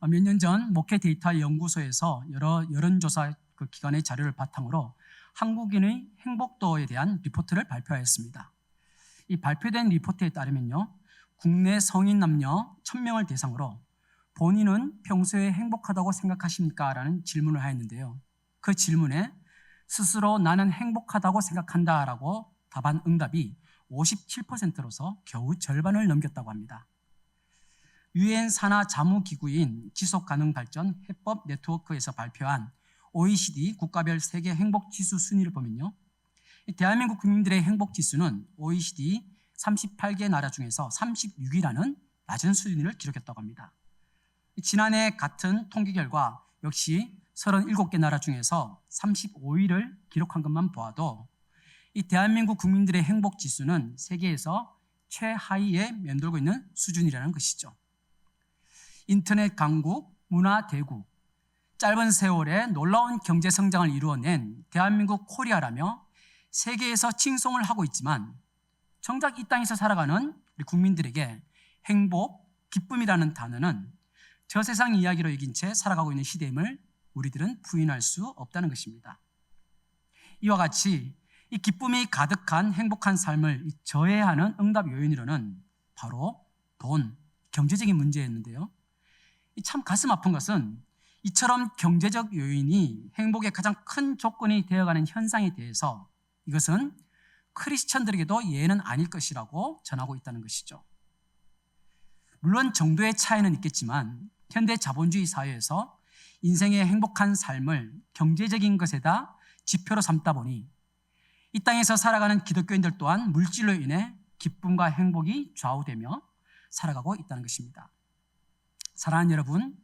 몇 년 전 목회 데이터 연구소에서 여러 여론조사 기관의 자료를 바탕으로 한국인의 행복도에 대한 리포트를 발표하였습니다. 이 발표된 리포트에 따르면요, 국내 성인 남녀 1000명을 대상으로 본인은 평소에 행복하다고 생각하십니까? 라는 질문을 하였는데요. 그 질문에 스스로 나는 행복하다고 생각한다 라고 답한 응답이 57%로서 겨우 절반을 넘겼다고 합니다. 유엔 산하 자무기구인 지속가능발전 해법 네트워크에서 발표한 OECD 국가별 세계 행복지수 순위를 보면요, 대한민국 국민들의 행복지수는 OECD 38개 나라 중에서 36위라는 낮은 수준을 기록했다고 합니다. 지난해 같은 통계 결과 역시 37개 나라 중에서 35위를 기록한 것만 보아도 이 대한민국 국민들의 행복지수는 세계에서 최하위에 맴돌고 있는 수준이라는 것이죠. 인터넷 강국, 문화 대국, 짧은 세월에 놀라운 경제 성장을 이루어낸 대한민국 코리아라며 세계에서 칭송을 하고 있지만 정작 이 땅에서 살아가는 우리 국민들에게 행복, 기쁨이라는 단어는 저 세상 이야기로 이긴 채 살아가고 있는 시대임을 우리들은 부인할 수 없다는 것입니다. 이와 같이 이 기쁨이 가득한 행복한 삶을 저해하는 응답 요인으로는 바로 돈, 경제적인 문제였는데요. 참 가슴 아픈 것은 이처럼 경제적 요인이 행복의 가장 큰 조건이 되어가는 현상에 대해서 이것은 크리스천들에게도 예는 아닐 것이라고 전하고 있다는 것이죠. 물론 정도의 차이는 있겠지만 현대 자본주의 사회에서 인생의 행복한 삶을 경제적인 것에다 지표로 삼다 보니 이 땅에서 살아가는 기독교인들 또한 물질로 인해 기쁨과 행복이 좌우되며 살아가고 있다는 것입니다. 사랑하는 여러분,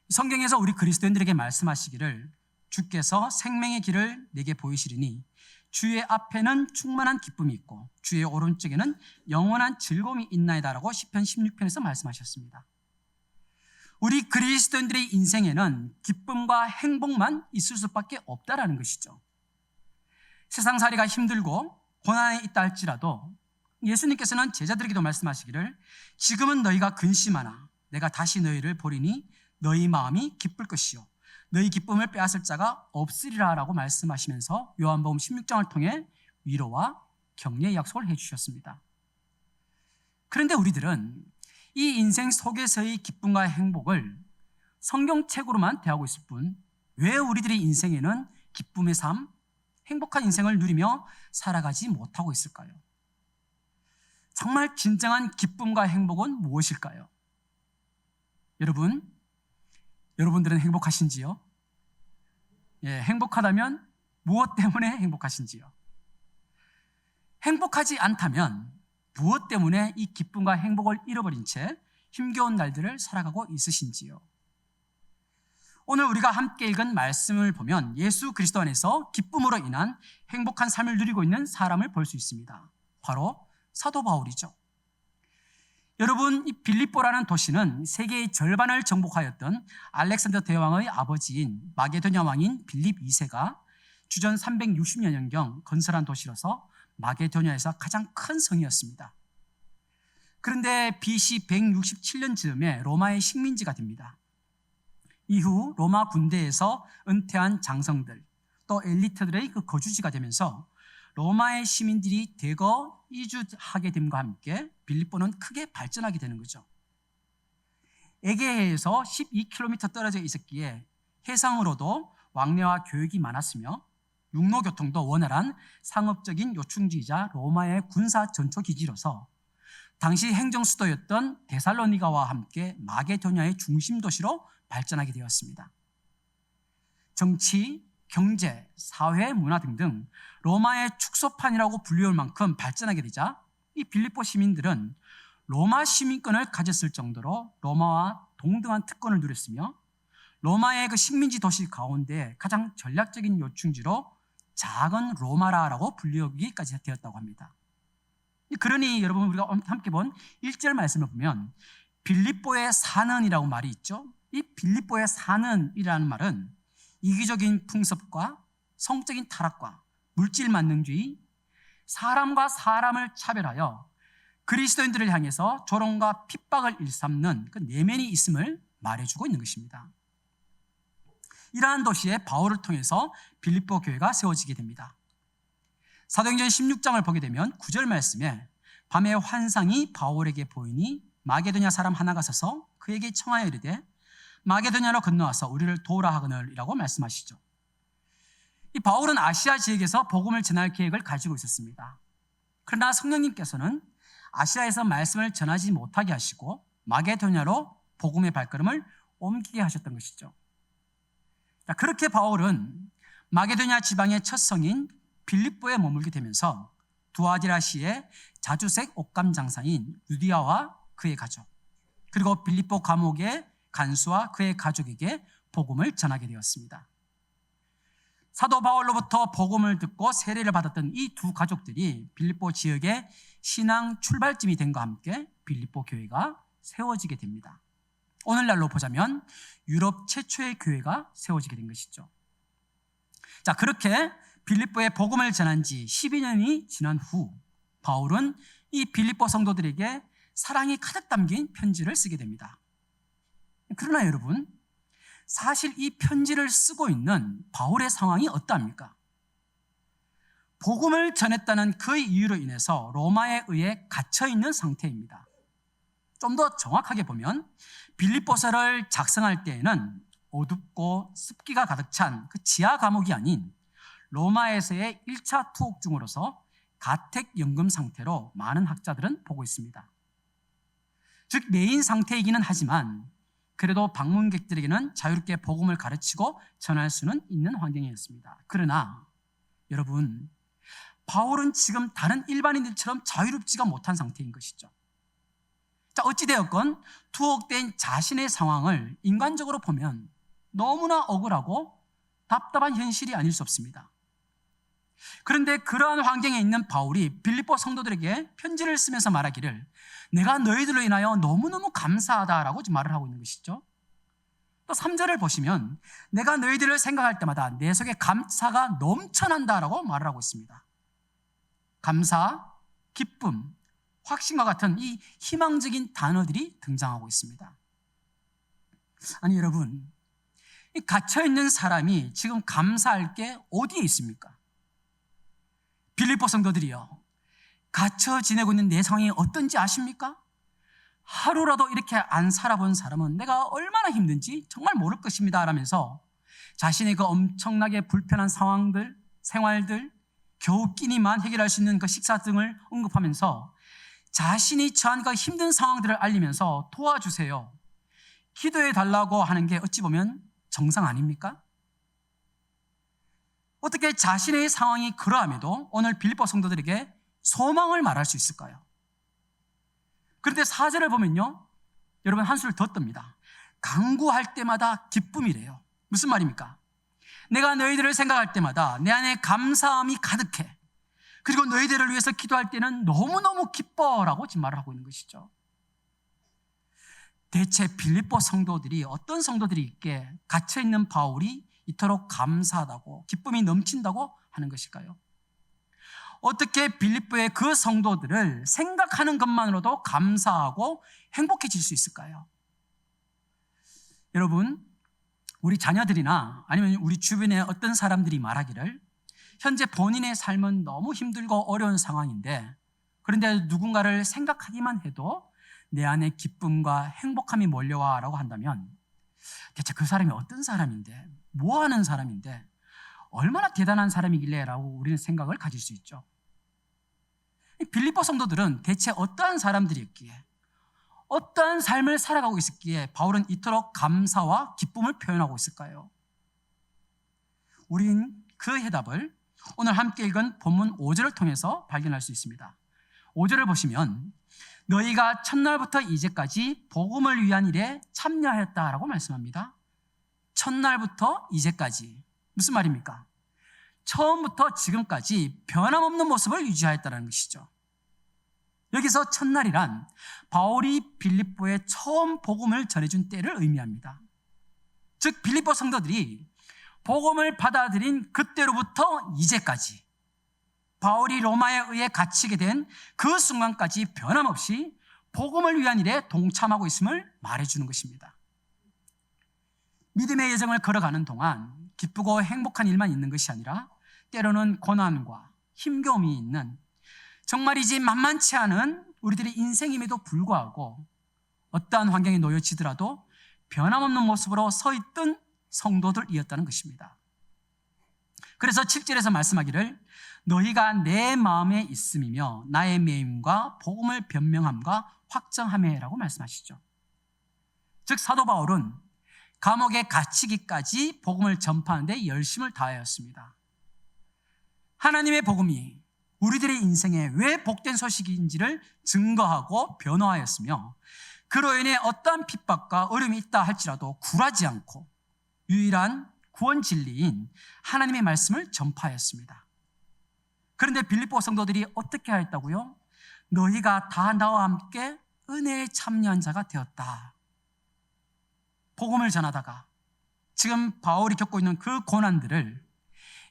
성경에서 우리 그리스도인들에게 말씀하시기를 주께서 생명의 길을 내게 보이시리니 주의 앞에는 충만한 기쁨이 있고 주의 오른쪽에는 영원한 즐거움이 있나이다라고 시편 16편에서 말씀하셨습니다. 우리 그리스도인들의 인생에는 기쁨과 행복만 있을 수밖에 없다라는 것이죠. 세상살이가 힘들고 고난에 있다 할지라도 예수님께서는 제자들에게도 말씀하시기를 지금은 너희가 근심하나 내가 다시 너희를 보리니 너희 마음이 기쁠 것이요 너희 기쁨을 빼앗을 자가 없으리라 라고 말씀하시면서 요한복음 16장을 통해 위로와 격려의 약속을 해주셨습니다. 그런데 우리들은 이 인생 속에서의 기쁨과 행복을 성경책으로만 대하고 있을 뿐 왜 우리들의 인생에는 기쁨의 삶, 행복한 인생을 누리며 살아가지 못하고 있을까요? 정말 진정한 기쁨과 행복은 무엇일까요? 여러분들은 행복하신지요? 행복하다면 무엇 때문에 행복하신지요? 행복하지 않다면 무엇 때문에 이 기쁨과 행복을 잃어버린 채 힘겨운 날들을 살아가고 있으신지요? 오늘 우리가 함께 읽은 말씀을 보면 예수 그리스도 안에서 기쁨으로 인한 행복한 삶을 누리고 있는 사람을 볼 수 있습니다. 바로 사도 바울이죠. 여러분, 이 빌립보라는 도시는 세계의 절반을 정복하였던 알렉산더 대왕의 아버지인 마게도냐 왕인 빌립 2세가 주전 360여 년경 건설한 도시로서 마게도냐에서 가장 큰 성이었습니다. 그런데 BC 167년 즈음에 로마의 식민지가 됩니다. 이후 로마 군대에서 은퇴한 장성들 또 엘리트들의 그 거주지가 되면서 로마의 시민들이 대거 이주하게 됨과 함께 빌립보는 크게 발전하게 되는 거죠. 에게해에서 12km 떨어져 있었기에 해상으로도 왕래와 교역이 많았으며 육로교통도 원활한 상업적인 요충지이자 로마의 군사 전초기지로서 당시 행정수도였던 데살로니가와 함께 마게도냐의 중심 도시로 발전하게 되었습니다. 정치, 경제, 사회, 문화 등등 로마의 축소판이라고 불리울 만큼 발전하게 되자 이 빌립보 시민들은 로마 시민권을 가졌을 정도로 로마와 동등한 특권을 누렸으며 로마의 그 식민지 도시 가운데 가장 전략적인 요충지로 작은 로마라라고 불리우기까지 되었다고 합니다. 그러니 여러분 우리가 함께 본 1절 말씀을 보면 빌립보에 사는이라고 말이 있죠. 이 빌립보에 사는이라는 말은 이기적인 풍습과 성적인 타락과 물질 만능주의, 사람과 사람을 차별하여 그리스도인들을 향해서 조롱과 핍박을 일삼는 그 내면이 있음을 말해주고 있는 것입니다. 이러한 도시에 바울을 통해서 빌립보 교회가 세워지게 됩니다. 사도행전 16장을 보게 되면 9절 말씀에 밤에 환상이 바울에게 보이니 마게도냐 사람 하나가 서서 그에게 청하여 이르되 마게도냐로 건너와서 우리를 도우라 하거늘이라고 말씀하시죠. 이 바울은 아시아 지역에서 복음을 전할 계획을 가지고 있었습니다. 그러나 성령님께서는 아시아에서 말씀을 전하지 못하게 하시고 마게도냐로 복음의 발걸음을 옮기게 하셨던 것이죠. 그렇게 바울은 마게도냐 지방의 첫 성인 빌립보에 머물게 되면서 두아디라시의 자주색 옷감 장사인 루디아와 그의 가족, 그리고 빌립보 감옥의 간수와 그의 가족에게 복음을 전하게 되었습니다. 사도 바울로부터 복음을 듣고 세례를 받았던 이 두 가족들이 빌립보 지역의 신앙 출발점이 됨과 함께 빌립보 교회가 세워지게 됩니다. 오늘날로 보자면 유럽 최초의 교회가 세워지게 된 것이죠. 자, 그렇게 빌립보에 복음을 전한 지 12년이 지난 후 바울은 이 빌립보 성도들에게 사랑이 가득 담긴 편지를 쓰게 됩니다. 그러나 여러분, 사실 이 편지를 쓰고 있는 바울의 상황이 어떠합니까? 복음을 전했다는 그 이유로 인해서 로마에 의해 갇혀있는 상태입니다. 좀 더 정확하게 보면 빌립보서를 작성할 때에는 어둡고 습기가 가득 찬 그 지하 감옥이 아닌 로마에서의 1차 투옥 중으로서 가택연금 상태로 많은 학자들은 보고 있습니다. 즉 매인 상태이기는 하지만 그래도 방문객들에게는 자유롭게 복음을 가르치고 전할 수는 있는 환경이었습니다. 그러나 여러분, 바울은 지금 다른 일반인들처럼 자유롭지가 못한 상태인 것이죠. 자, 어찌되었건 투옥된 자신의 상황을 인간적으로 보면 너무나 억울하고 답답한 현실이 아닐 수 없습니다. 그런데 그러한 환경에 있는 바울이 빌립보 성도들에게 편지를 쓰면서 말하기를 내가 너희들로 인하여 너무너무 감사하다라고 말을 하고 있는 것이죠. 또 3절을 보시면 내가 너희들을 생각할 때마다 내 속에 감사가 넘쳐난다라고 말을 하고 있습니다. 감사, 기쁨, 확신과 같은 이 희망적인 단어들이 등장하고 있습니다. 아니 여러분, 이 갇혀있는 사람이 지금 감사할 게 어디에 있습니까? 빌립보 성도들이요, 갇혀 지내고 있는 내 상황이 어떤지 아십니까? 하루라도 이렇게 안 살아본 사람은 내가 얼마나 힘든지 정말 모를 것입니다 라면서 자신의 그 엄청나게 불편한 상황들, 생활들, 겨우 끼니만 해결할 수 있는 그 식사 등을 언급하면서 자신이 처한 그 힘든 상황들을 알리면서 도와주세요, 기도해 달라고 하는 게 어찌 보면 정상 아닙니까? 어떻게 자신의 상황이 그러함에도 오늘 빌립보 성도들에게 소망을 말할 수 있을까요? 그런데 4절을 보면요, 여러분 한술 더 뜹니다. 간구할 때마다 기쁨이래요. 무슨 말입니까? 내가 너희들을 생각할 때마다 내 안에 감사함이 가득해. 그리고 너희들을 위해서 기도할 때는 너무너무 기뻐라고 지금 말을 하고 있는 것이죠. 대체 빌립보 성도들이 어떤 성도들이 있기에 갇혀있는 바울이 이토록 감사하다고 기쁨이 넘친다고 하는 것일까요? 어떻게 빌립보의 그 성도들을 생각하는 것만으로도 감사하고 행복해질 수 있을까요? 여러분, 우리 자녀들이나 아니면 우리 주변의 어떤 사람들이 말하기를 현재 본인의 삶은 너무 힘들고 어려운 상황인데 그런데 누군가를 생각하기만 해도 내 안에 기쁨과 행복함이 몰려와 라고 한다면 대체 그 사람이 어떤 사람인데, 뭐 하는 사람인데, 얼마나 대단한 사람이길래 라고 우리는 생각을 가질 수 있죠. 빌립보 성도들은 대체 어떠한 사람들이었기에, 어떠한 삶을 살아가고 있었기에 바울은 이토록 감사와 기쁨을 표현하고 있을까요? 우린 그 해답을 오늘 함께 읽은 본문 5절을 통해서 발견할 수 있습니다. 5절을 보시면 너희가 첫날부터 이제까지 복음을 위한 일에 참여하였다라고 말씀합니다. 첫날부터 이제까지 무슨 말입니까? 처음부터 지금까지 변함없는 모습을 유지하였다는 것이죠. 여기서 첫날이란 바울이 빌립보에 처음 복음을 전해준 때를 의미합니다. 즉 빌립보 성도들이 복음을 받아들인 그때로부터 이제까지 바울이 로마에 의해 갇히게 된 그 순간까지 변함없이 복음을 위한 일에 동참하고 있음을 말해주는 것입니다. 믿음의 여정을 걸어가는 동안 기쁘고 행복한 일만 있는 것이 아니라 때로는 고난과 힘겨움이 있는 정말이지 만만치 않은 우리들의 인생임에도 불구하고 어떠한 환경에 놓여지더라도 변함없는 모습으로 서 있던 성도들이었다는 것입니다. 그래서 7절에서 말씀하기를 너희가 내 마음에 있음이며 나의 매임과 복음을 변명함과 확정함이라고 말씀하시죠. 즉 사도 바울은 감옥에 갇히기까지 복음을 전파하는 데 열심을 다하였습니다. 하나님의 복음이 우리들의 인생에 왜 복된 소식인지를 증거하고 변호하였으며 그로 인해 어떠한 핍박과 어려움이 있다 할지라도 굴하지 않고 유일한 구원 진리인 하나님의 말씀을 전파하였습니다. 그런데 빌립보 성도들이 어떻게 하였다고요? 너희가 다 나와 함께 은혜에 참여한 자가 되었다. 복음을 전하다가 지금 바울이 겪고 있는 그 고난들을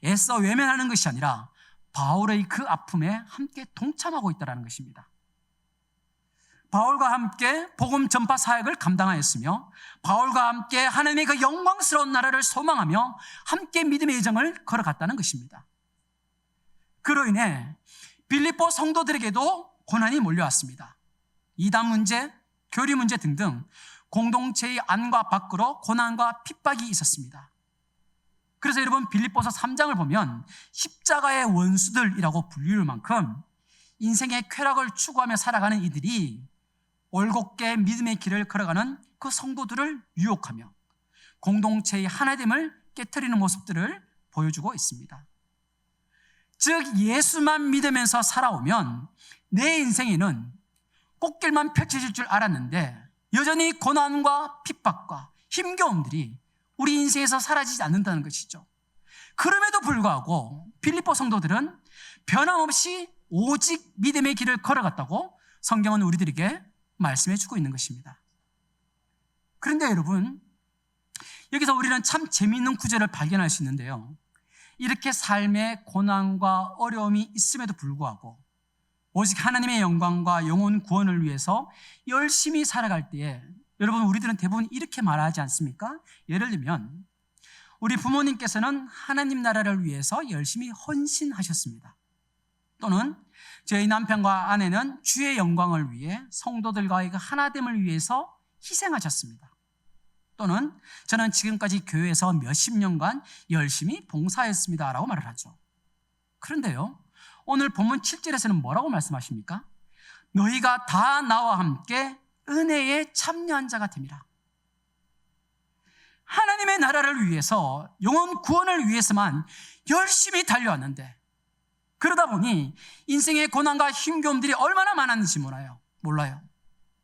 애써 외면하는 것이 아니라 바울의 그 아픔에 함께 동참하고 있다는 것입니다. 바울과 함께 복음 전파 사역을 감당하였으며 바울과 함께 하나님의 그 영광스러운 나라를 소망하며 함께 믿음의 여정을 걸어갔다는 것입니다. 그로 인해 빌립보 성도들에게도 고난이 몰려왔습니다. 이단 문제, 교리 문제 등등 공동체의 안과 밖으로 고난과 핍박이 있었습니다. 그래서 여러분 빌립보서 3장을 보면 십자가의 원수들이라고 불릴 만큼 인생의 쾌락을 추구하며 살아가는 이들이 올곧게 믿음의 길을 걸어가는 그 성도들을 유혹하며 공동체의 하나됨을 깨트리는 모습들을 보여주고 있습니다. 즉 예수만 믿으면서 살아오면 내 인생에는 꽃길만 펼쳐질 줄 알았는데 여전히 고난과 핍박과 힘겨움들이 우리 인생에서 사라지지 않는다는 것이죠. 그럼에도 불구하고 빌립보 성도들은 변함없이 오직 믿음의 길을 걸어갔다고 성경은 우리들에게 말씀해 주고 있는 것입니다. 그런데 여러분, 여기서 우리는 참 재미있는 구절을 발견할 수 있는데요. 이렇게 삶의 고난과 어려움이 있음에도 불구하고 오직 하나님의 영광과 영혼 구원을 위해서 열심히 살아갈 때에 여러분 우리들은 대부분 이렇게 말하지 않습니까? 예를 들면 우리 부모님께서는 하나님 나라를 위해서 열심히 헌신하셨습니다. 또는 저희 남편과 아내는 주의 영광을 위해 성도들과의 그 하나됨을 위해서 희생하셨습니다. 또는 저는 지금까지 교회에서 몇십 년간 열심히 봉사했습니다 라고 말을 하죠. 그런데요, 오늘 본문 7절에서는 뭐라고 말씀하십니까? 너희가 다 나와 함께 은혜에 참여한 자가 됨이라. 하나님의 나라를 위해서 영혼 구원을 위해서만 열심히 달려왔는데 그러다 보니 인생의 고난과 힘겨움들이 얼마나 많았는지 몰라요.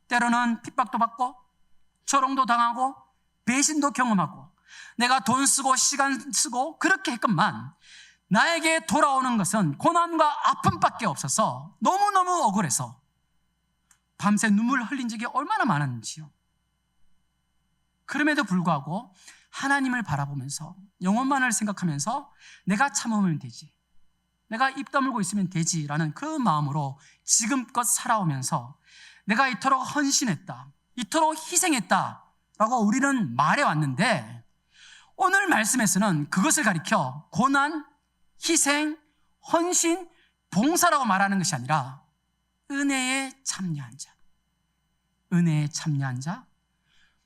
때로는 핍박도 받고 조롱도 당하고 배신도 경험하고 내가 돈 쓰고 시간 쓰고 그렇게 했건만 나에게 돌아오는 것은 고난과 아픔밖에 없어서 너무너무 억울해서 밤새 눈물 흘린 적이 얼마나 많았는지요. 그럼에도 불구하고 하나님을 바라보면서 영혼만을 생각하면서 내가 참으면 되지, 내가 입 다물고 있으면 되지라는 그 마음으로 지금껏 살아오면서 내가 이토록 헌신했다, 이토록 희생했다라고 우리는 말해왔는데 오늘 말씀에서는 그것을 가리켜 고난, 희생, 헌신, 봉사라고 말하는 것이 아니라 은혜에 참여한 자, 은혜에 참여한 자,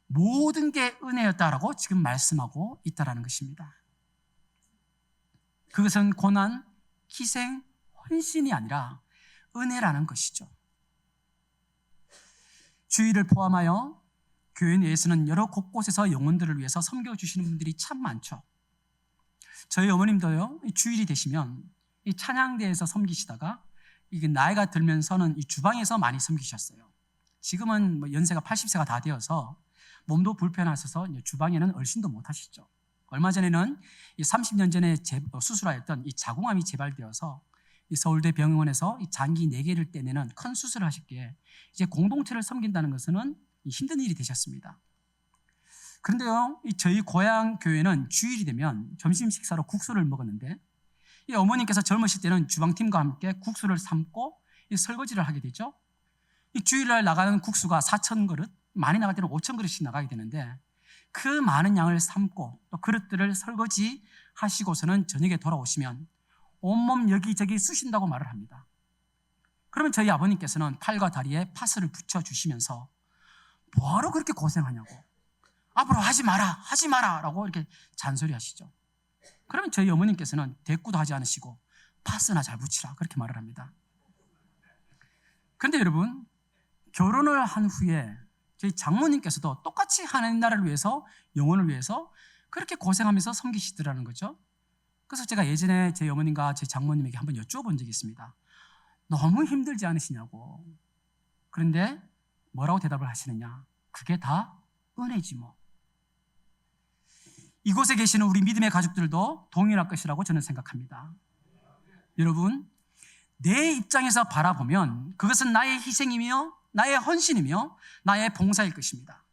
모든 게 은혜였다라고 지금 말씀하고 있다라는 것입니다. 그것은 고난, 희생, 헌신이 아니라 은혜라는 것이죠. 주일을 포함하여 교회 내에서는 여러 곳곳에서 영혼들을 위해서 섬겨주시는 분들이 참 많죠. 저희 어머님도요, 이 주일이 되시면 이 찬양대에서 섬기시다가 이게 나이가 들면서는 이 주방에서 많이 섬기셨어요. 지금은 뭐 연세가 80세가 다 되어서 몸도 불편하셔서 주방에는 얼씬도 못 하시죠. 얼마 전에는 이 30년 전에 수술하였던 이 자궁암이 재발되어서 이 서울대 병원에서 이 장기 4개를 떼내는 큰 수술을 하셨기에 이제 공동체를 섬긴다는 것은 힘든 일이 되셨습니다. 그런데요, 이 저희 고향 교회는 주일이 되면 점심 식사로 국수를 먹었는데 이 어머님께서 젊으실 때는 주방팀과 함께 국수를 삶고 이 설거지를 하게 되죠. 이 주일날 나가는 국수가 4,000그릇, 많이 나갈 때는 5,000그릇씩 나가게 되는데 그 많은 양을 삶고 또 그릇들을 설거지 하시고서는 저녁에 돌아오시면 온몸 여기저기 쑤신다고 말을 합니다. 그러면 저희 아버님께서는 팔과 다리에 파스를 붙여주시면서 뭐하러 그렇게 고생하냐고, 앞으로 하지 마라 라고 이렇게 잔소리하시죠. 그러면 저희 어머님께서는 대꾸도 하지 않으시고 파스나 잘 붙이라 그렇게 말을 합니다. 그런데 여러분, 결혼을 한 후에 저희 장모님께서도 똑같이 하나님 나라를 위해서, 영혼을 위해서 그렇게 고생하면서 섬기시더라는 거죠. 그래서 제가 예전에 제 어머님과 제 장모님에게 한번 여쭤본 적이 있습니다. 너무 힘들지 않으시냐고. 그런데 뭐라고 대답을 하시느냐, 그게 다 은혜지 뭐. 이곳에 계시는 우리 믿음의 가족들도 동일할 것이라고 저는 생각합니다. 여러분, 내 입장에서 바라보면 그것은 나의 희생이며 나의 헌신이며 나의 봉사일 것입니다.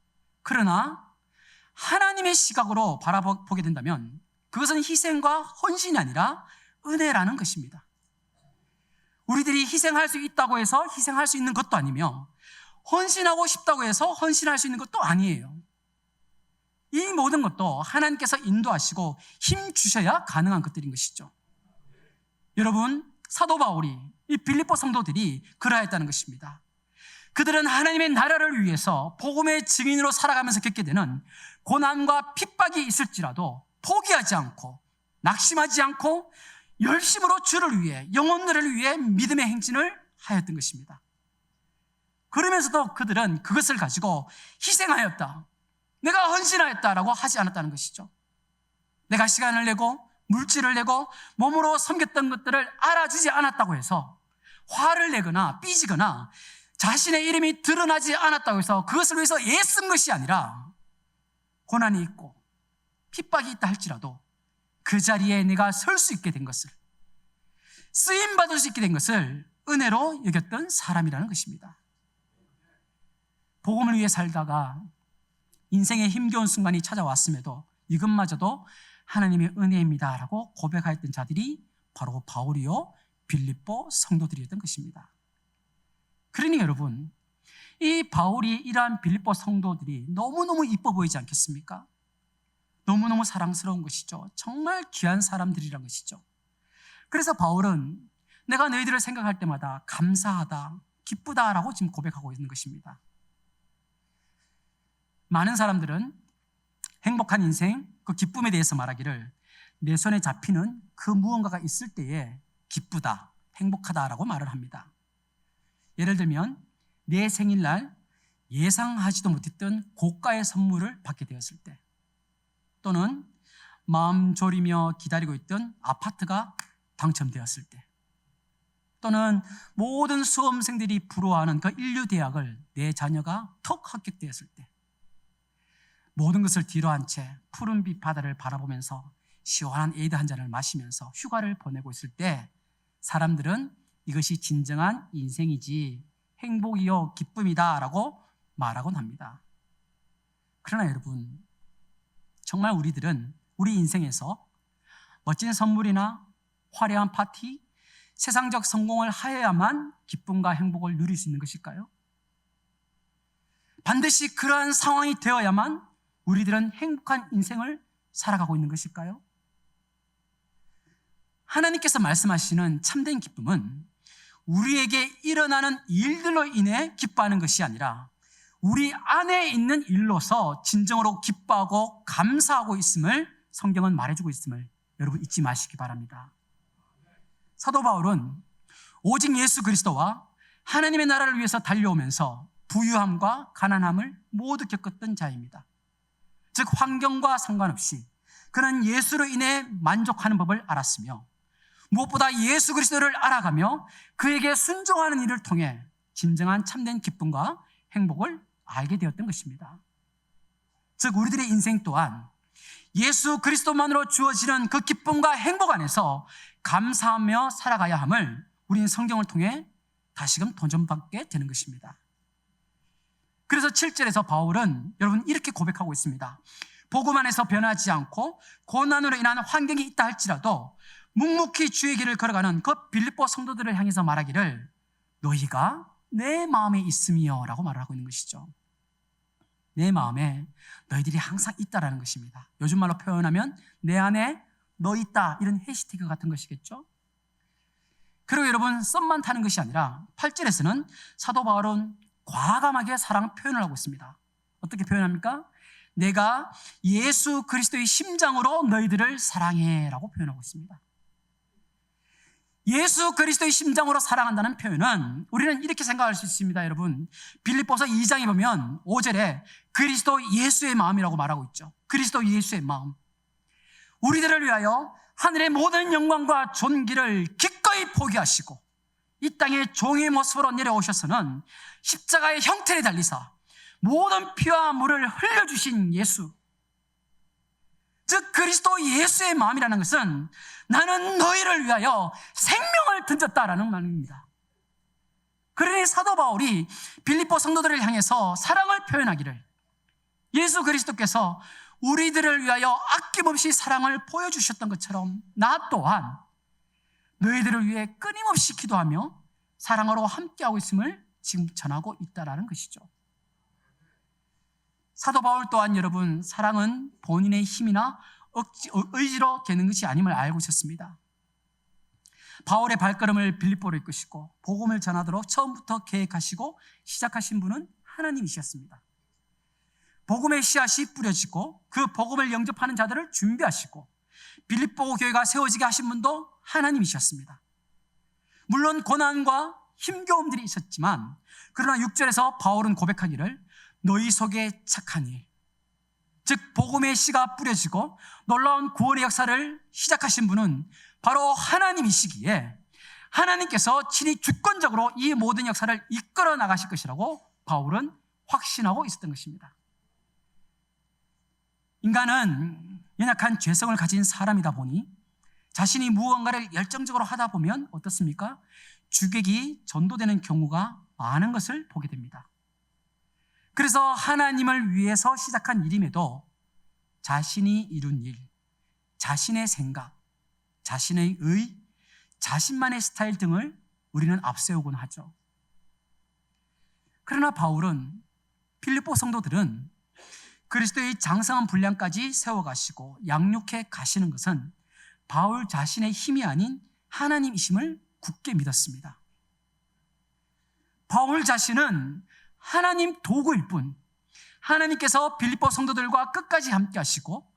그러나 하나님의 시각으로 바라보게 된다면 그것은 희생과 헌신이 아니라 은혜라는 것입니다. 우리들이 희생할 수 있다고 해서 희생할 수 있는 것도 아니며 헌신하고 싶다고 해서 헌신할 수 있는 것도 아니에요. 이 모든 것도 하나님께서 인도하시고 힘 주셔야 가능한 것들인 것이죠. 여러분, 사도 바울이 이 빌립보 성도들이 그러했다는 것입니다. 그들은 하나님의 나라를 위해서 복음의 증인으로 살아가면서 겪게 되는 고난과 핍박이 있을지라도 포기하지 않고 낙심하지 않고 열심으로 주를 위해, 영혼들을 위해 믿음의 행진을 하였던 것입니다. 그러면서도 그들은 그것을 가지고 희생하였다, 내가 헌신하였다라고 하지 않았다는 것이죠. 내가 시간을 내고 물질을 내고 몸으로 섬겼던 것들을 알아주지 않았다고 해서 화를 내거나 삐지거나 자신의 이름이 드러나지 않았다고 해서 그것을 위해서 애쓴 것이 아니라, 고난이 있고 핍박이 있다 할지라도 그 자리에 내가 설 수 있게 된 것을, 쓰임받을 수 있게 된 것을 은혜로 여겼던 사람이라는 것입니다. 복음을 위해 살다가 인생의 힘겨운 순간이 찾아왔음에도 이것마저도 하나님의 은혜입니다 라고 고백하였던 자들이 바로 바울이요 빌립보 성도들이었던 것입니다. 그러니 여러분, 이 바울이 이러한 빌립보 성도들이 너무너무 이뻐 보이지 않겠습니까? 너무너무 사랑스러운 것이죠. 정말 귀한 사람들이란 것이죠. 그래서 바울은 내가 너희들을 생각할 때마다 감사하다, 기쁘다라고 지금 고백하고 있는 것입니다. 많은 사람들은 행복한 인생, 그 기쁨에 대해서 말하기를 내 손에 잡히는 그 무언가가 있을 때에 기쁘다, 행복하다라고 말을 합니다. 예를 들면 내 생일날 예상하지도 못했던 고가의 선물을 받게 되었을 때, 또는 마음 졸이며 기다리고 있던 아파트가 당첨되었을 때, 또는 모든 수험생들이 부러워하는 그 인류대학을 내 자녀가 턱 합격되었을 때, 모든 것을 뒤로 한 채 푸른빛 바다를 바라보면서 시원한 에이드 한 잔을 마시면서 휴가를 보내고 있을 때 사람들은 이것이 진정한 인생이지 행복이요 기쁨이다 라고 말하곤 합니다. 그러나 여러분, 정말 우리들은 우리 인생에서 멋진 선물이나 화려한 파티, 세상적 성공을 하여야만 기쁨과 행복을 누릴 수 있는 것일까요? 반드시 그러한 상황이 되어야만 우리들은 행복한 인생을 살아가고 있는 것일까요? 하나님께서 말씀하시는 참된 기쁨은 우리에게 일어나는 일들로 인해 기뻐하는 것이 아니라 우리 안에 있는 일로서 진정으로 기뻐하고 감사하고 있음을 성경은 말해주고 있음을 여러분 잊지 마시기 바랍니다. 사도 바울은 오직 예수 그리스도와 하나님의 나라를 위해서 달려오면서 부유함과 가난함을 모두 겪었던 자입니다. 즉 환경과 상관없이 그는 예수로 인해 만족하는 법을 알았으며 무엇보다 예수 그리스도를 알아가며 그에게 순종하는 일을 통해 진정한 참된 기쁨과 행복을 알게 되었던 것입니다. 즉 우리들의 인생 또한 예수 그리스도만으로 주어지는 그 기쁨과 행복 안에서 감사하며 살아가야 함을 우리는 성경을 통해 다시금 도전받게 되는 것입니다. 그래서 7절에서 바울은 여러분 이렇게 고백하고 있습니다. 복음 안에서 변하지 않고 고난으로 인한 환경이 있다 할지라도 묵묵히 주의 길을 걸어가는 그 빌립보 성도들을 향해서 말하기를 너희가 내 마음에 있음이여 라고 말을 하고 있는 것이죠. 내 마음에 너희들이 항상 있다라는 것입니다. 요즘 말로 표현하면 내 안에 너 있다, 이런 해시태그 같은 것이겠죠. 그리고 여러분 썸만 타는 것이 아니라 8절에서는 사도 바울은 과감하게 사랑 표현을 하고 있습니다. 어떻게 표현합니까? 내가 예수 그리스도의 심장으로 너희들을 사랑해 라고 표현하고 있습니다. 예수 그리스도의 심장으로 사랑한다는 표현은 우리는 이렇게 생각할 수 있습니다. 여러분 빌립보서 2장에 보면 5절에 그리스도 예수의 마음이라고 말하고 있죠. 그리스도 예수의 마음. 우리들을 위하여 하늘의 모든 영광과 존귀를 기꺼이 포기하시고 이 땅에 종의 모습으로 내려오셔서는 십자가의 형태를 달리사 모든 피와 물을 흘려주신 예수, 즉 그리스도 예수의 마음이라는 것은 나는 너희를 위하여 생명을 던졌다라는 말입니다. 그러니 사도 바울이 빌립보 성도들을 향해서 사랑을 표현하기를 예수 그리스도께서 우리들을 위하여 아낌없이 사랑을 보여주셨던 것처럼 나 또한 너희들을 위해 끊임없이 기도하며 사랑으로 함께하고 있음을 지금 전하고 있다라는 것이죠. 사도 바울 또한 여러분 사랑은 본인의 힘이나 의지로 되는 것이 아님을 알고 있었습니다. 바울의 발걸음을 빌립보로 이끄시고 복음을 전하도록 처음부터 계획하시고 시작하신 분은 하나님이셨습니다. 복음의 씨앗이 뿌려지고 그 복음을 영접하는 자들을 준비하시고 빌립보 교회가 세워지게 하신 분도 하나님이셨습니다. 물론 고난과 힘겨움들이 있었지만 그러나 6절에서 바울은 고백하기를 너희 속에 착한 일, 즉 복음의 씨가 뿌려지고 놀라운 구원의 역사를 시작하신 분은 바로 하나님이시기에 하나님께서 친히 주권적으로 이 모든 역사를 이끌어 나가실 것이라고 바울은 확신하고 있었던 것입니다. 인간은 연약한 죄성을 가진 사람이다 보니 자신이 무언가를 열정적으로 하다 보면 어떻습니까? 주객이 전도되는 경우가 많은 것을 보게 됩니다. 그래서 하나님을 위해서 시작한 일임에도 자신이 이룬 일, 자신의 생각, 자신의 의, 자신만의 스타일 등을 우리는 앞세우곤 하죠. 그러나 바울은 빌립보 성도들은 그리스도의 장성한 분량까지 세워가시고 양육해 가시는 것은 바울 자신의 힘이 아닌 하나님이심을 굳게 믿었습니다. 바울 자신은 하나님 도구일 뿐 하나님께서 빌립보 성도들과 끝까지 함께 하시고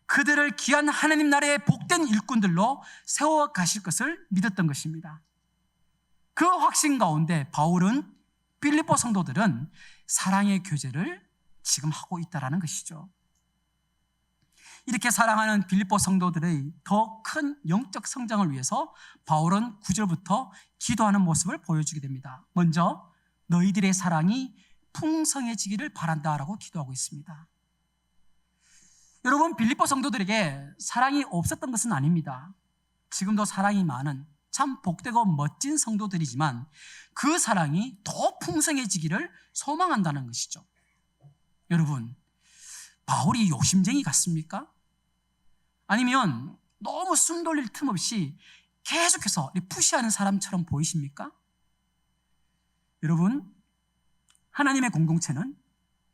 그들을 귀한 하나님 나라의 복된 일꾼들로 세워 가실 것을 믿었던 것입니다. 그 확신 가운데 바울은 빌립보 성도들은 사랑의 교제를 지금 하고 있다는 것이죠. 이렇게 사랑하는 빌립보 성도들의 더 큰 영적 성장을 위해서 바울은 9절부터 기도하는 모습을 보여주게 됩니다. 먼저 너희들의 사랑이 풍성해지기를 바란다라고 기도하고 있습니다. 여러분 빌립보 성도들에게 사랑이 없었던 것은 아닙니다. 지금도 사랑이 많은 참 복되고 멋진 성도들이지만 그 사랑이 더 풍성해지기를 소망한다는 것이죠. 여러분 바울이 욕심쟁이 같습니까? 아니면 너무 숨 돌릴 틈 없이 계속해서 푸시하는 사람처럼 보이십니까? 여러분 하나님의 공동체는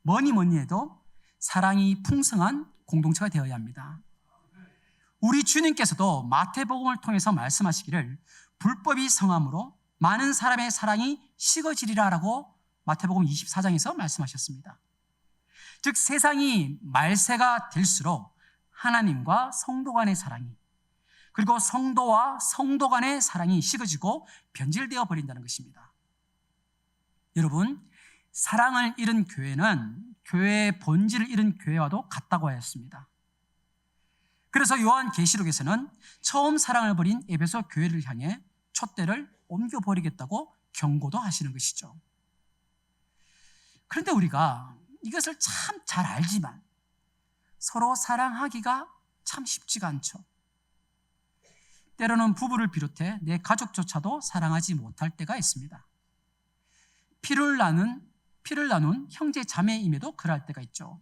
뭐니 해도 사랑이 풍성한 공동체가 되어야 합니다. 우리 주님께서도 마태복음을 통해서 말씀하시기를 불법이 성함으로 많은 사람의 사랑이 식어지리라 라고 마태복음 24장에서 말씀하셨습니다. 즉 세상이 말세가 될수록 하나님과 성도 간의 사랑이 그리고 성도와 성도 간의 사랑이 식어지고 변질되어 버린다는 것입니다. 여러분 사랑을 잃은 교회는 교회의 본질을 잃은 교회와도 같다고 하였습니다. 그래서 요한계시록에서는 처음 사랑을 버린 에베소 교회를 향해 촛대를 옮겨버리겠다고 경고도 하시는 것이죠. 그런데 우리가 이것을 참 잘 알지만 서로 사랑하기가 참 쉽지가 않죠. 때로는 부부를 비롯해 내 가족조차도 사랑하지 못할 때가 있습니다. 피를 나눈 형제 자매임에도 그럴 때가 있죠.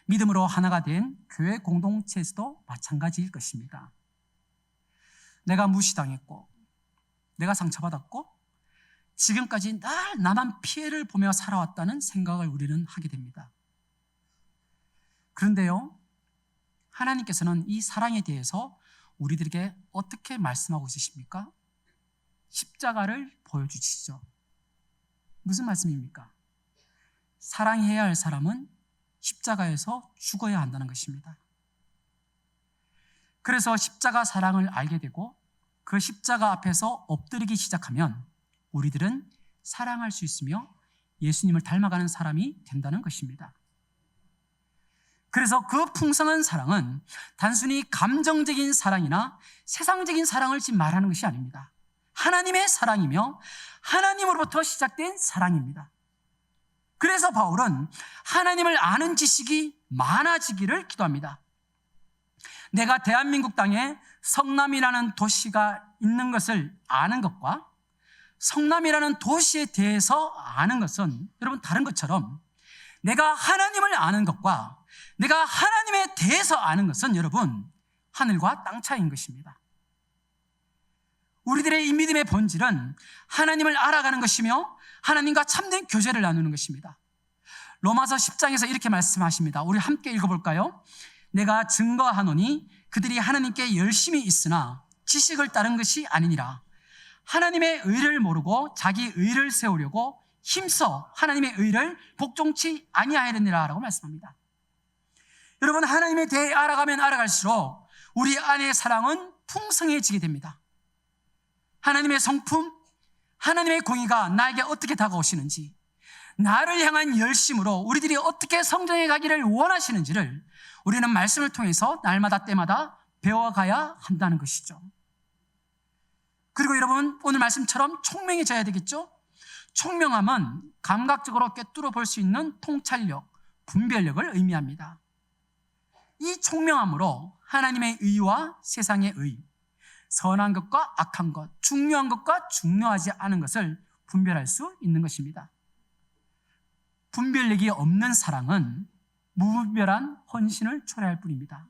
믿음으로 하나가 된 교회 공동체에서도 마찬가지일 것입니다. 내가 무시당했고 내가 상처받았고 지금까지 늘 나만 피해를 보며 살아왔다는 생각을 우리는 하게 됩니다. 그런데요, 하나님께서는 이 사랑에 대해서 우리들에게 어떻게 말씀하고 있으십니까? 십자가를 보여주시죠. 무슨 말씀입니까? 사랑해야 할 사람은 십자가에서 죽어야 한다는 것입니다. 그래서 십자가 사랑을 알게 되고 그 십자가 앞에서 엎드리기 시작하면 우리들은 사랑할 수 있으며 예수님을 닮아가는 사람이 된다는 것입니다. 그래서 그 풍성한 사랑은 단순히 감정적인 사랑이나 세상적인 사랑을 지금 말하는 것이 아닙니다. 하나님의 사랑이며 하나님으로부터 시작된 사랑입니다. 그래서 바울은 하나님을 아는 지식이 많아지기를 기도합니다. 내가 대한민국 땅에 성남이라는 도시가 있는 것을 아는 것과 성남이라는 도시에 대해서 아는 것은 여러분 다른 것처럼 내가 하나님을 아는 것과 내가 하나님에 대해서 아는 것은 여러분 하늘과 땅 차이인 것입니다. 우리들의 이 믿음의 본질은 하나님을 알아가는 것이며 하나님과 참된 교제를 나누는 것입니다. 로마서 10장에서 이렇게 말씀하십니다. 우리 함께 읽어볼까요? 내가 증거하노니 그들이 하나님께 열심히 있으나 지식을 따른 것이 아니니라. 하나님의 의를 모르고 자기 의를 세우려고 힘써 하나님의 의를 복종치 아니하였느니라 라고 말씀합니다. 여러분, 하나님에 대해 알아가면 알아갈수록 우리 안의 사랑은 풍성해지게 됩니다. 하나님의 성품, 하나님의 공의가 나에게 어떻게 다가오시는지, 나를 향한 열심으로 우리들이 어떻게 성장해 가기를 원하시는지를 우리는 말씀을 통해서 날마다 때마다 배워가야 한다는 것이죠. 그리고 여러분, 오늘 말씀처럼 총명해져야 되겠죠? 총명함은 감각적으로 꿰뚫어 볼 수 있는 통찰력, 분별력을 의미합니다. 이 총명함으로 하나님의 의와 세상의 의, 선한 것과 악한 것, 중요한 것과 중요하지 않은 것을 분별할 수 있는 것입니다. 분별력이 없는 사랑은 무분별한 헌신을 초래할 뿐입니다.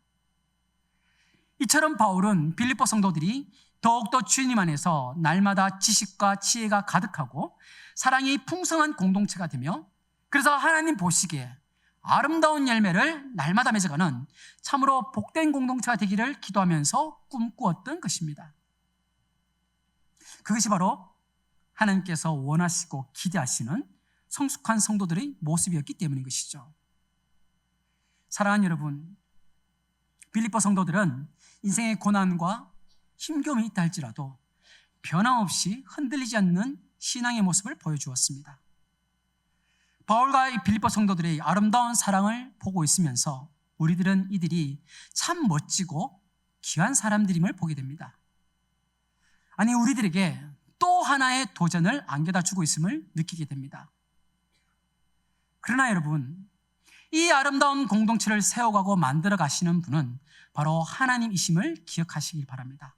이처럼 바울은 빌립보 성도들이 더욱더 주님 안에서 날마다 지식과 지혜가 가득하고 사랑이 풍성한 공동체가 되며 그래서 하나님 보시기에 아름다운 열매를 날마다 맺어가는 참으로 복된 공동체가 되기를 기도하면서 꿈꾸었던 것입니다. 그것이 바로 하나님께서 원하시고 기대하시는 성숙한 성도들의 모습이었기 때문인 것이죠. 사랑하는 여러분, 빌립보 성도들은 인생의 고난과 힘겨움이 있다 할지라도 변함없이 흔들리지 않는 신앙의 모습을 보여주었습니다. 바울과 이 빌립보 성도들의 아름다운 사랑을 보고 있으면서 우리들은 이들이 참 멋지고 귀한 사람들임을 보게 됩니다. 아니, 우리들에게 또 하나의 도전을 안겨다 주고 있음을 느끼게 됩니다. 그러나 여러분, 이 아름다운 공동체를 세워가고 만들어 가시는 분은 바로 하나님이심을 기억하시길 바랍니다.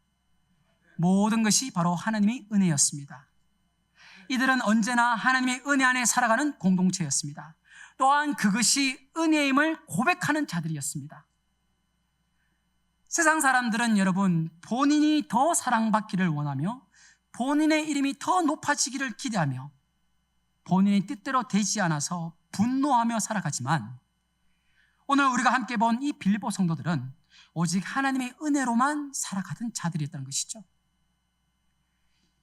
모든 것이 바로 하나님의 은혜였습니다. 이들은 언제나 하나님의 은혜 안에 살아가는 공동체였습니다. 또한 그것이 은혜임을 고백하는 자들이었습니다. 세상 사람들은 여러분, 본인이 더 사랑받기를 원하며 본인의 이름이 더 높아지기를 기대하며 본인의 뜻대로 되지 않아서 분노하며 살아가지만 오늘 우리가 함께 본 이 빌립보 성도들은 오직 하나님의 은혜로만 살아가던 자들이었다는 것이죠.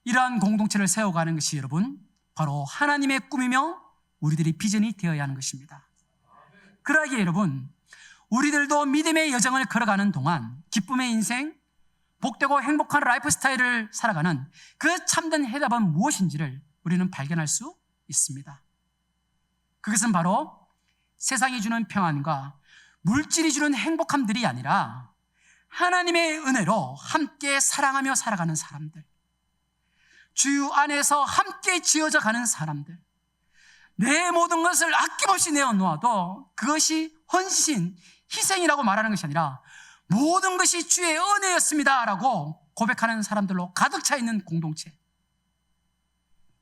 이러한 공동체를 세워가는 것이 여러분 바로 하나님의 꿈이며 우리들의 비전이 되어야 하는 것입니다. 그러기에 여러분, 우리들도 믿음의 여정을 걸어가는 동안 기쁨의 인생, 복되고 행복한 라이프 스타일을 살아가는 그 참된 해답은 무엇인지를 우리는 발견할 수 있습니다. 그것은 바로 세상이 주는 평안과 물질이 주는 행복함들이 아니라 하나님의 은혜로 함께 사랑하며 살아가는 사람들, 주 안에서 함께 지어져 가는 사람들, 내 모든 것을 아낌없이 내어놓아도 그것이 헌신, 희생이라고 말하는 것이 아니라 모든 것이 주의 은혜였습니다 라고 고백하는 사람들로 가득 차 있는 공동체,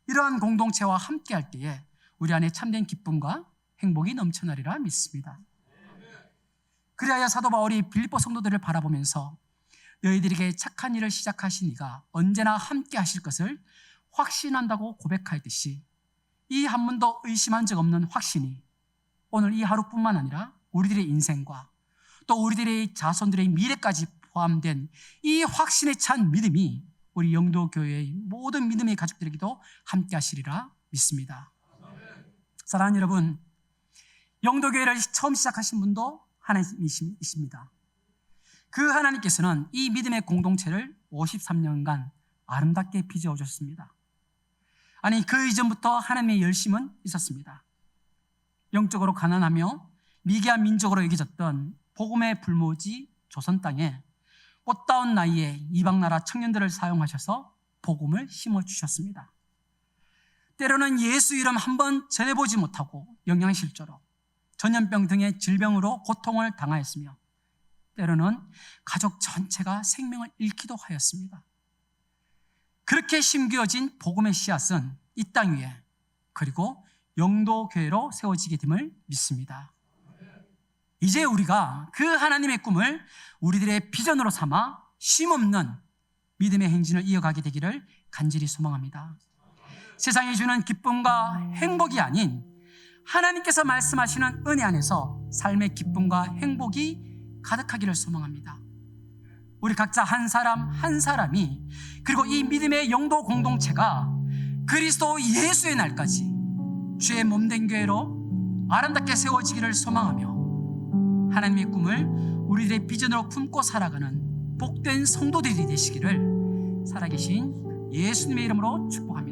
이러한 공동체와 함께 할 때에 우리 안에 참된 기쁨과 행복이 넘쳐나리라 믿습니다. 그리하여 사도 바울이 빌립보 성도들을 바라보면서 너희들에게 착한 일을 시작하신 이가 언제나 함께 하실 것을 확신한다고 고백하였듯이 이 한 번도 의심한 적 없는 확신이 오늘 이 하루뿐만 아니라 우리들의 인생과 또 우리들의 자손들의 미래까지 포함된 이 확신에 찬 믿음이 우리 영도교회의 모든 믿음의 가족들에게도 함께 하시리라 믿습니다. 사랑하는 여러분, 영도교회를 처음 시작하신 분도 하나님이십니다. 그 하나님께서는 이 믿음의 공동체를 53년간 아름답게 빚어 오셨습니다. 아니, 그 이전부터 하나님의 열심은 있었습니다. 영적으로 가난하며 미개한 민족으로 여겨졌던 복음의 불모지 조선 땅에 꽃다운 나이에 이방나라 청년들을 사용하셔서 복음을 심어주셨습니다. 때로는 예수 이름 한번 전해보지 못하고 영양실조로, 전염병 등의 질병으로 고통을 당하였으며 때로는 가족 전체가 생명을 잃기도 하였습니다. 그렇게 심겨진 복음의 씨앗은 이 땅 위에 그리고 영도교회로 세워지게 됨을 믿습니다. 이제 우리가 그 하나님의 꿈을 우리들의 비전으로 삼아 쉼없는 믿음의 행진을 이어가게 되기를 간절히 소망합니다. 세상이 주는 기쁨과 행복이 아닌 하나님께서 말씀하시는 은혜 안에서 삶의 기쁨과 행복이 가득하기를 소망합니다. 우리 각자 한 사람 한 사람이, 그리고 이 믿음의 영도 공동체가 그리스도 예수의 날까지 주의 몸된 교회로 아름답게 세워지기를 소망하며 하나님의 꿈을 우리들의 비전으로 품고 살아가는 복된 성도들이 되시기를 살아계신 예수님의 이름으로 축복합니다.